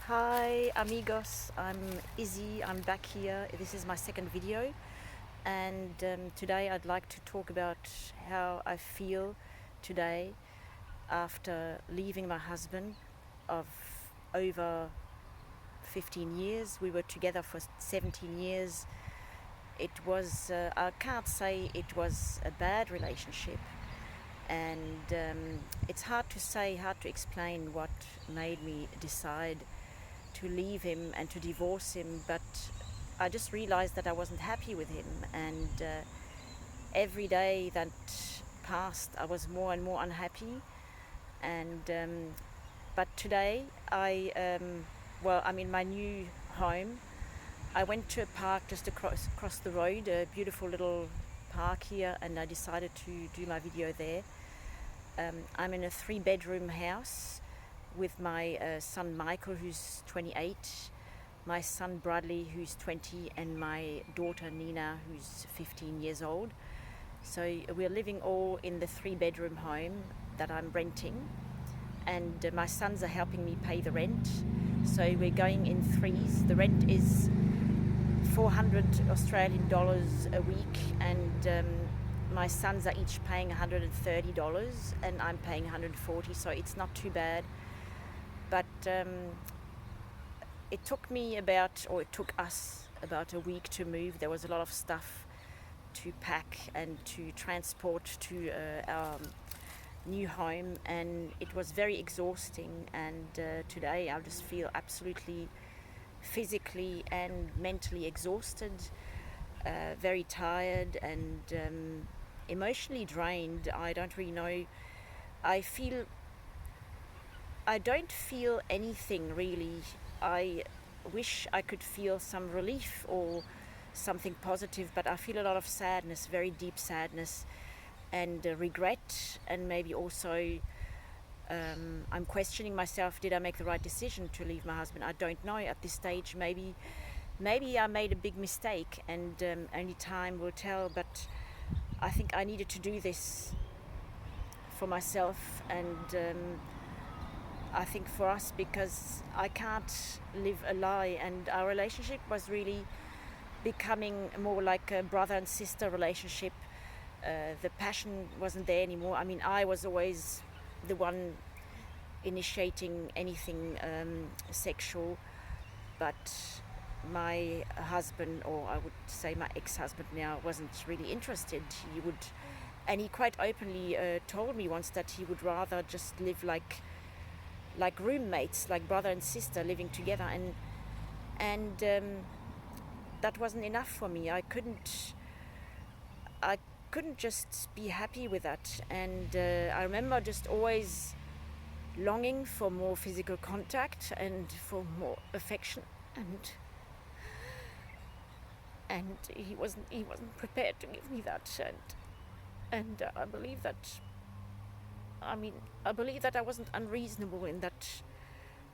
Hi amigos, I'm Izzy, I'm back here. This is my second video, and today I'd like to talk about how I feel today after leaving my husband of over 15 years. We were together for 17 years. It was, I can't say it was a bad relationship, and it's hard to say, hard to explain what made me decide to leave him and to divorce him, but I just realized that I wasn't happy with him, and every day that passed I was more and more unhappy. And but today I'm in my new home. I went to a park just across the road, a beautiful little park here, and I decided to do my video there. I'm in a 3-bedroom house with my son Michael, who's 28, my son Bradley, who's 20, and my daughter Nina, who's 15 years old. So we're living all in the 3-bedroom home that I'm renting, and my sons are helping me pay the rent. So we're going in threes. The rent is 400 Australian dollars a week, and my sons are each paying $130 and I'm paying $140, so it's not too bad. But it took us about a week to move. There was a lot of stuff to pack and to transport to our new home, and it was very exhausting. And today I just feel absolutely physically and mentally exhausted, very tired, and emotionally drained. I don't really know. I don't feel anything really. I wish I could feel some relief or something positive, but I feel a lot of sadness, very deep sadness, and regret, and maybe also I'm questioning myself, did I make the right decision to leave my husband? I don't know at this stage. Maybe I made a big mistake, and only time will tell, but I think I needed to do this for myself, and I think for us, because I can't live a lie, and our relationship was really becoming more like a brother and sister relationship. The passion wasn't there anymore. I mean, I was always the one initiating anything sexual, but my husband, or I would say my ex-husband now, wasn't really interested. And he quite openly told me once that he would rather just live like roommates, like brother and sister living together, and that wasn't enough for me. I couldn't just be happy with that, and I remember just always longing for more physical contact and for more affection, and he wasn't prepared to give me that, and I believe that I wasn't unreasonable in that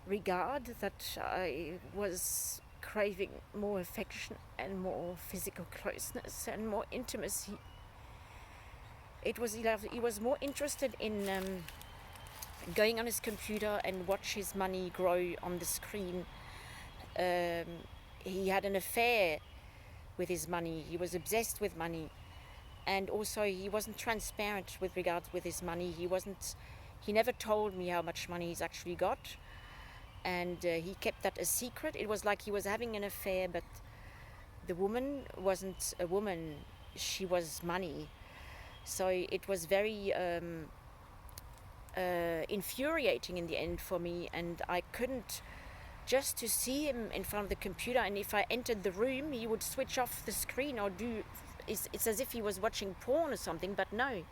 regard, that I was craving more affection and more physical closeness and more intimacy. He was more interested in going on his computer and watch his money grow on the screen. He had an affair with his money. He was obsessed with money. And also he wasn't transparent with regards with his money. He never told me how much money he's actually got, and he kept that a secret. It was like he was having an affair, but the woman wasn't a woman, she was money. So it was very infuriating in the end for me, and I couldn't, just to see him in front of the computer, and if I entered the room he would switch off the screen or it's as if he was watching porn or something, but no,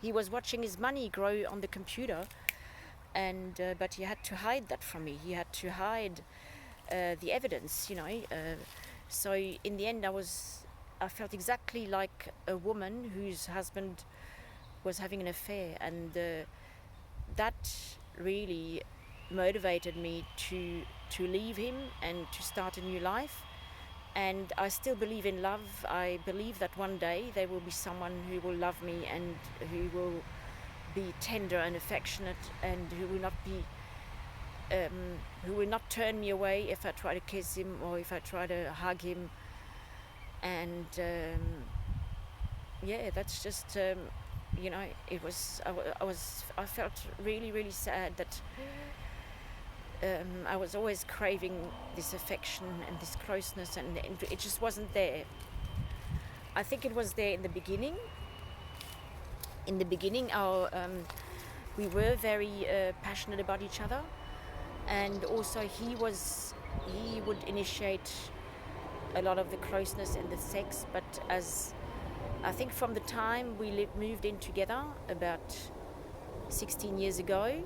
he was watching his money grow on the computer, and but he had to hide that from me. He had to hide the evidence, so in the end I felt exactly like a woman whose husband was having an affair, and that really motivated me to leave him and to start a new life. And I still believe in love. I believe that one day there will be someone who will love me and who will be tender and affectionate, and who will not be who will not turn me away if I try to kiss him or if I try to hug him. And yeah, that's just it was I felt really, really sad that I was always craving this affection and this closeness, and it just wasn't there. I think it was there in the beginning. In the beginning, we were very passionate about each other, and also he would initiate a lot of the closeness and the sex. But as I think from the time we moved in together about 16 years ago,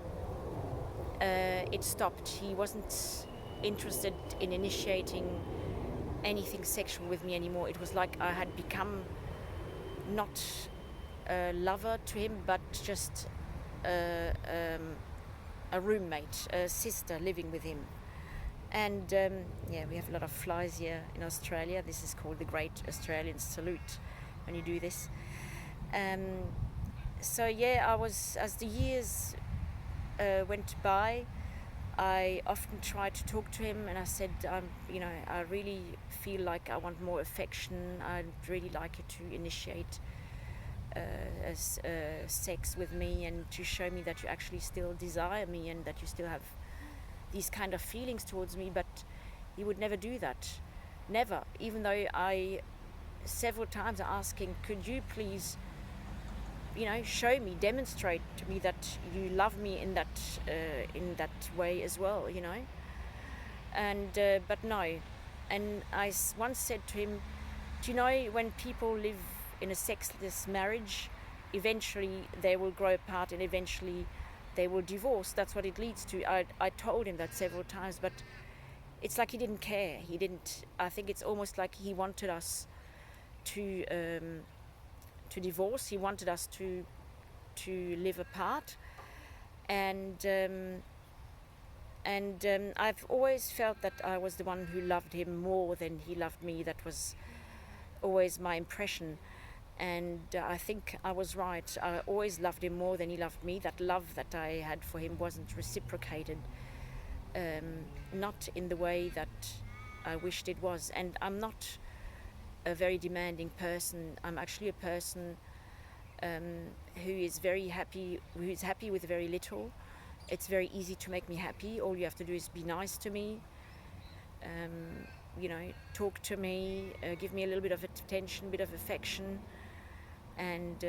it stopped. He wasn't interested in initiating anything sexual with me anymore. It was like I had become not a lover to him, but just a roommate, a sister living with him. And yeah, we have a lot of flies here in Australia. This is called the Great Australian Salute when you do this. So yeah, as the years went by, I often tried to talk to him, and I said, I really feel like I want more affection. I'd really like you to initiate sex with me, and to show me that you actually still desire me and that you still have these kind of feelings towards me. But he would never do that, never. Even though I several times asking, could you please, show me, demonstrate to me that you love me in that way as well, And but no. And I once said to him, do you know, when people live in a sexless marriage, eventually they will grow apart and eventually they will divorce. That's what it leads to. I told him that several times, but it's like he didn't care. I think it's almost like he wanted us to divorce. He wanted us to live apart. And I've always felt that I was the one who loved him more than he loved me. That was always my impression. And I think I was right. I always loved him more than he loved me. That love that I had for him wasn't reciprocated, not in the way that I wished it was. And I'm not a very demanding person. I'm actually a person who is happy with very little. It's very easy to make me happy. All you have to do is be nice to me, talk to me, give me a little bit of attention, a bit of affection, and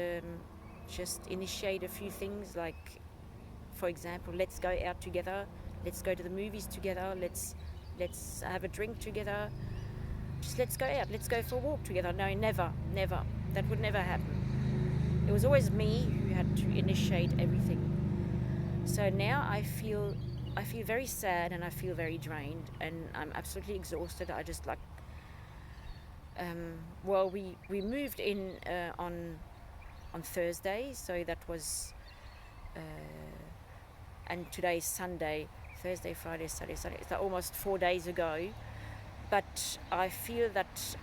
just initiate a few things, like, for example, let's go out together, let's go to the movies together, let's have a drink together, just let's go out, let's go for a walk together. No, never, that would never happen. It was always me who had to initiate everything. So now I feel very sad, and I feel very drained, and I'm absolutely exhausted. I just we moved in on Thursday, so that was and today's Sunday, Thursday, Friday, Saturday, Sunday. It's almost 4 days ago, but I feel that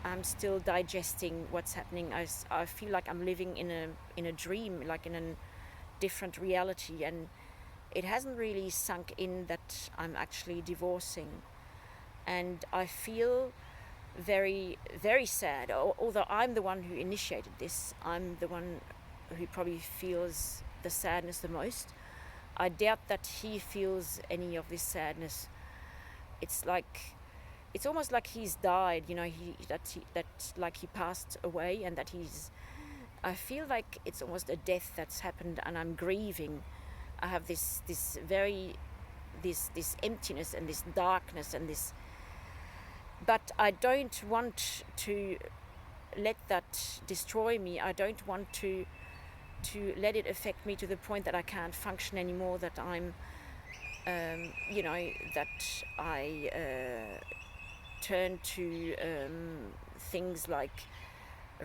I'm still digesting what's happening. I feel like I'm living in a dream, like in a different reality, and it hasn't really sunk in that I'm actually divorcing. And I feel very, very sad. Although I'm the one who initiated this, I'm the one who probably feels the sadness the most. I doubt that he feels any of this sadness. It's almost like he's died, like he passed away, and that I feel like it's almost a death that's happened, and I'm grieving. I have this emptiness and this darkness and this, but I don't want to let that destroy me. I don't want to let it affect me to the point that I can't function anymore, that I'm that I turn to things like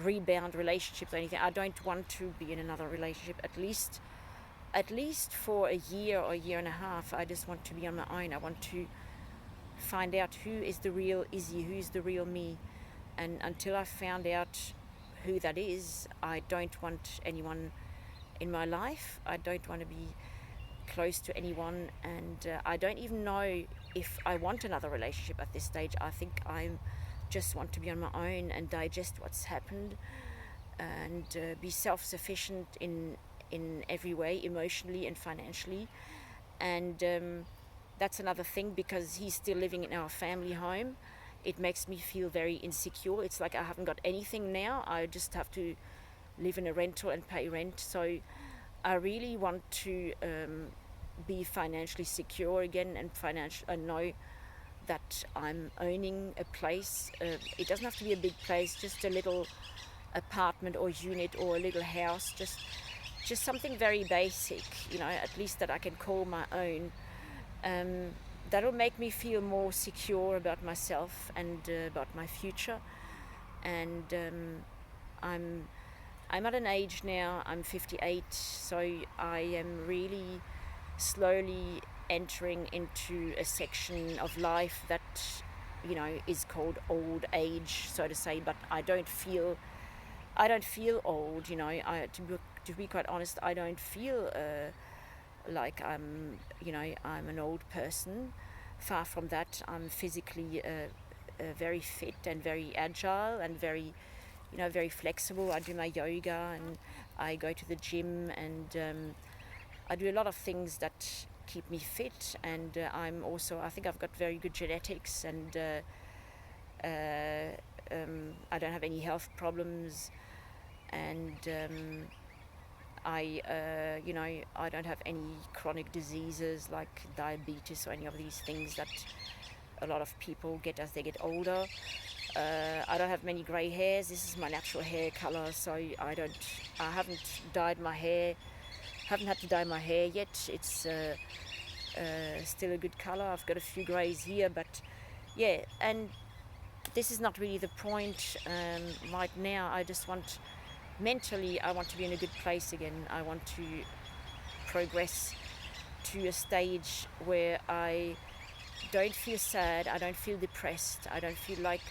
rebound relationships or anything. I don't want to be in another relationship, at least for a year or a year and a half. I just want to be on my own. I want to find out who is the real Izzy, who's the real me. And until I've found out who that is, I don't want anyone in my life. I don't want to be close to anyone, and I don't even know if I want another relationship at this stage. I think I just want to be on my own and digest what's happened, and be self-sufficient in every way, emotionally and financially. And that's another thing, because he's still living in our family home. It makes me feel very insecure. It's like I haven't got anything now. I just have to live in a rental and pay rent. So I really want to be financially secure again, and know that I'm owning a place. It doesn't have to be a big place, just a little apartment or unit or a little house, just something very basic, at least that I can call my own. That'll make me feel more secure about myself and about my future. And I'm at an age now, I'm 58, so I am really slowly entering into a section of life that, is called old age, so to say. But I don't feel old, to be quite honest. I don't feel like I'm an old person. Far from that. I'm physically very fit and very agile and very very flexible. I do my yoga and I go to the gym, and I do a lot of things that keep me fit. And I think I've got very good genetics, and I don't have any health problems, and I don't have any chronic diseases like diabetes or any of these things that a lot of people get as they get older. I don't have many grey hairs. This is my natural hair color, so I haven't dyed my hair. Haven't had to dye my hair yet. It's still a good color. I've got a few greys here, but yeah. And this is not really the point right now. I just want, mentally, I want to be in a good place again. I want to progress to a stage where I don't feel sad. I don't feel depressed. I don't feel like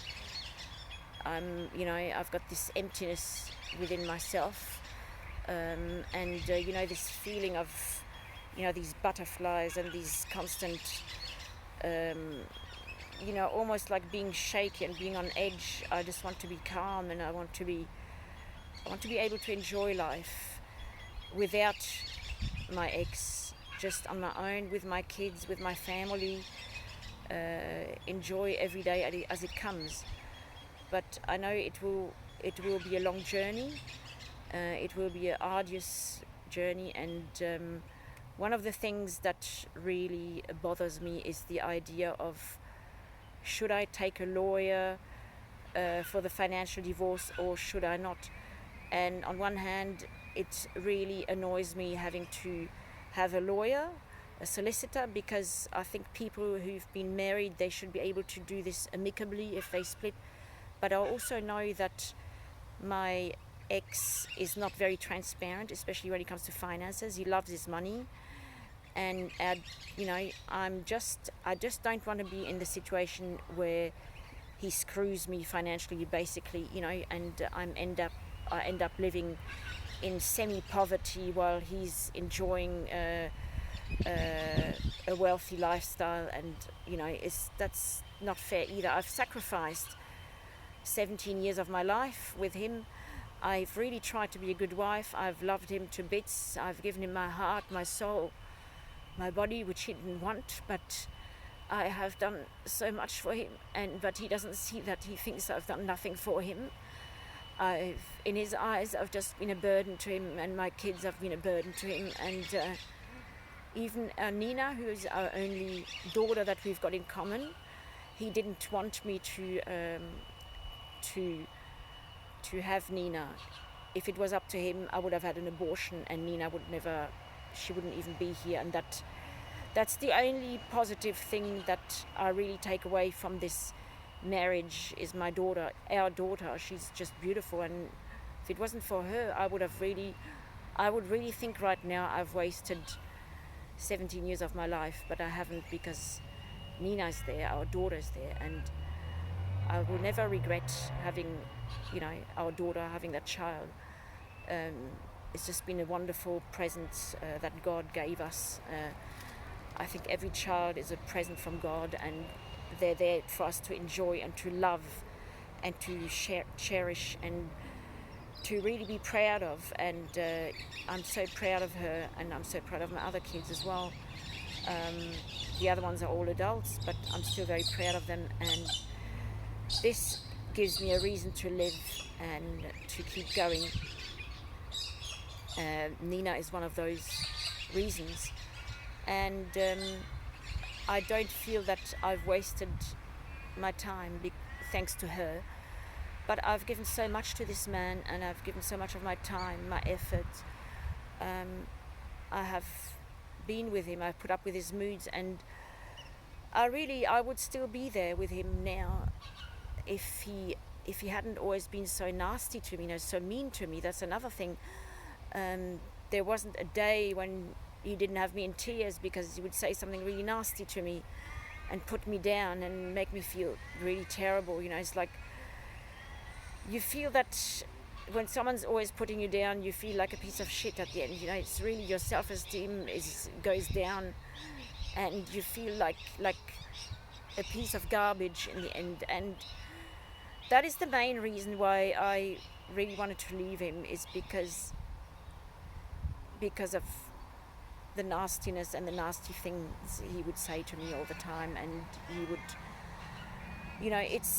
I've got this emptiness within myself, and this feeling of these butterflies and these constant almost like being shaky and being on edge. I just want to be calm, and I want to be able to enjoy life without my ex, just on my own, with my kids, with my family. Enjoy every day as it comes. But I know it will be a long journey. It will be an arduous journey, and one of the things that really bothers me is the idea of, should I take a lawyer for the financial divorce, or should I not? And on one hand, it really annoys me having to have a lawyer, a solicitor, because I think people who've been married, they should be able to do this amicably if they split. But I also know that my ex is not very transparent, especially when it comes to finances. He loves his money, and I just don't want to be in the situation where he screws me financially, basically, and I end up living in semi-poverty while he's enjoying a wealthy lifestyle, and that's not fair either. I've sacrificed 17 years of my life with him. I've really tried to be a good wife. I've loved him to bits. I've given him my heart, my soul, my body, which he didn't want, but I have done so much for him, but he doesn't see that. He thinks I've done nothing for him. In his eyes, I've just been a burden to him, and my kids have been a burden to him, and even Nina, who is our only daughter that we've got in common, he didn't want me to have Nina. If it was up to him, I would have had an abortion, and Nina she wouldn't even be here. And that's the only positive thing that I really take away from this marriage, is my daughter, our daughter. She's just beautiful, and if it wasn't for her, I would really think right now I've wasted 17 years of my life, but I haven't, because Nina's there, our daughter's there, and I will never regret having, our daughter, having that child. it's just been a wonderful present that God gave us. I think every child is a present from God, and they're there for us to enjoy and to love and to cherish and to really be proud of. And I'm so proud of her, and I'm so proud of my other kids as well. The other ones are all adults, but I'm still very proud of them, and this gives me a reason to live and to keep going. Nina is one of those reasons, and I don't feel that I've wasted my time thanks to her, but I've given so much to this man, and I've given so much of my time, my effort. I have been with him, I've put up with his moods, and I would still be there with him now if he hadn't always been so nasty to me, so mean to me. That's another thing. There wasn't a day when he didn't have me in tears because he would say something really nasty to me and put me down and make me feel really terrible. It's like you feel that when someone's always putting you down, you feel like a piece of shit at the end. It's really your self-esteem goes down, and you feel like a piece of garbage in the end. And that is the main reason why I really wanted to leave him, is because of the nastiness and the nasty things he would say to me all the time. And he would,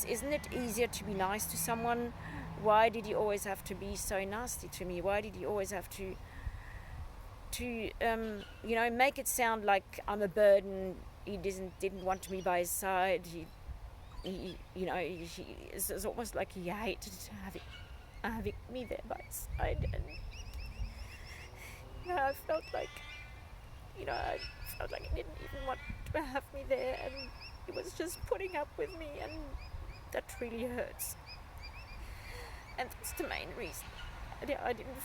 isn't it easier to be nice to someone? Why did he always have to be so nasty to me? Why did he always have to make it sound like I'm a burden? He didn't want me by his side. It's almost like he hated having me there by his side. And I felt like he didn't even want to have me there, and he was just putting up with me, and that really hurts. And that's the main reason. I didn't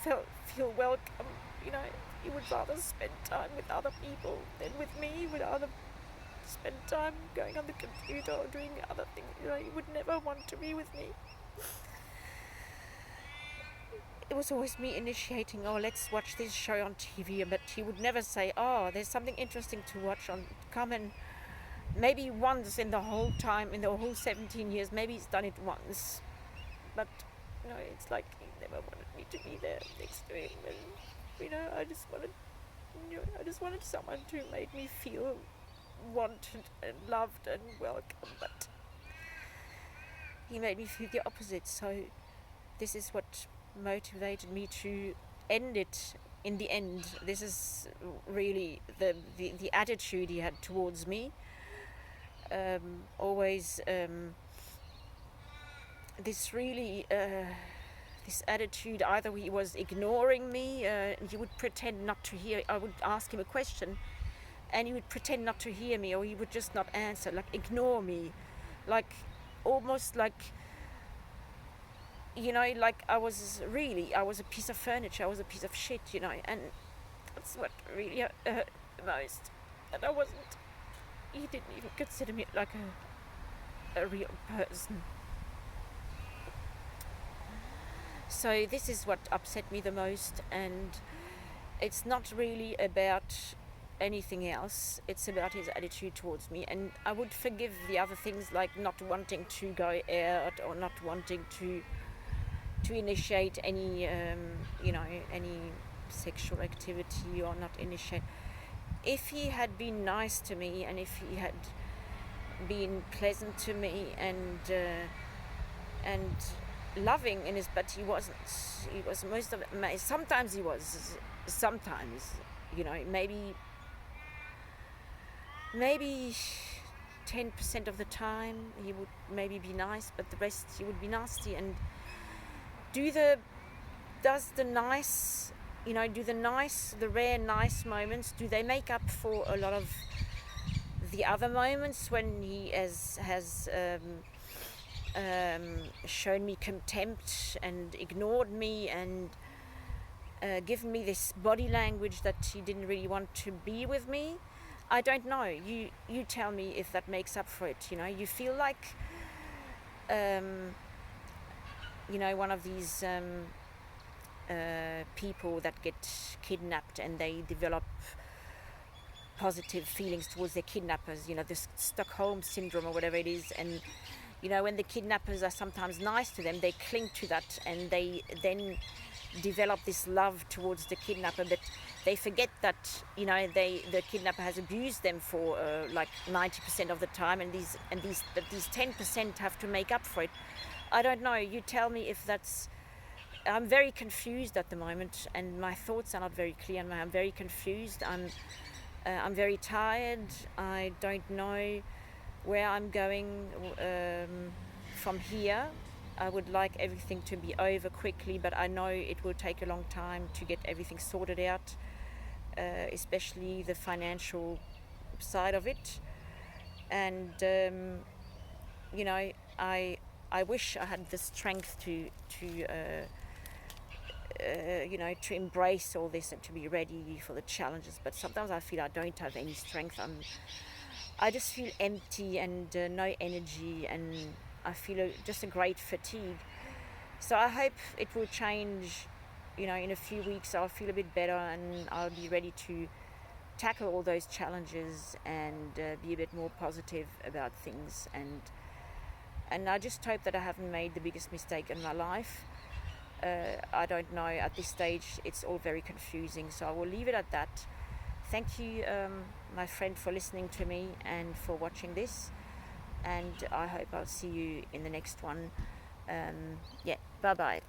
feel welcome. He would rather spend time with other people than with me. He would rather spend time going on the computer or doing other things. He would never want to be with me. It was always me initiating, let's watch this show on TV, but he would never say, there's something interesting to watch on, come. And maybe once in the whole 17 years, maybe he's done it once, but it's like he never wanted me to be there next to him. And I just wanted someone to make me feel wanted and loved and welcome, but he made me feel the opposite. So this is what motivated me to end it in the end. This is really the attitude he had towards me. Always this attitude. Either he was ignoring me, he would pretend not to hear. I would ask him a question and he would pretend not to hear me, or he would just not answer, like ignore me, like almost like like I was a piece of furniture, I was a piece of shit, and that's what really hurt the most. And he didn't even consider me like a real person. So this is what upset me the most, and it's not really about anything else. It's about his attitude towards me. And I would forgive the other things, like not wanting to go out or not wanting to initiate any any sexual activity, or not initiate. If he had been nice to me, and if he had been pleasant to me and loving in his, but he wasn't. He was most of it. Sometimes he was. Sometimes, maybe 10% of the time he would maybe be nice, but the rest he would be nasty. And does the nice, the rare nice moments, do they make up for a lot of the other moments when he has shown me contempt and ignored me and given me this body language that he didn't really want to be with me? I don't know. You tell me if that makes up for it. You feel like one of these people that get kidnapped and they develop positive feelings towards their kidnappers, you know, this Stockholm syndrome or whatever it is. And you know, when the kidnappers are sometimes nice to them, they cling to that and they then develop this love towards the kidnapper, but they forget that, you know, the kidnapper has abused them for like 90% of the time, and these 10% have to make up for it. I don't know, you tell me if that's... I'm very confused at the moment, and my thoughts are not very clear. I'm very confused. I'm very tired. I don't know where I'm going from here. I would like everything to be over quickly, but I know it will take a long time to get everything sorted out, especially the financial side of it. And you know, I wish I had the strength to you know, to embrace all this and to be ready for the challenges. But sometimes I feel I don't have any strength. I just feel empty and no energy, and I feel just a great fatigue. So I hope it will change, you know, in a few weeks. I'll feel a bit better and I'll be ready to tackle all those challenges and be a bit more positive about things. And I just hope that I haven't made the biggest mistake in my life. I don't know, at this stage it's all very confusing, so I will leave it at that. Thank you, my friend, for listening to me and for watching this, and I hope I'll see you in the next one. Yeah, bye bye.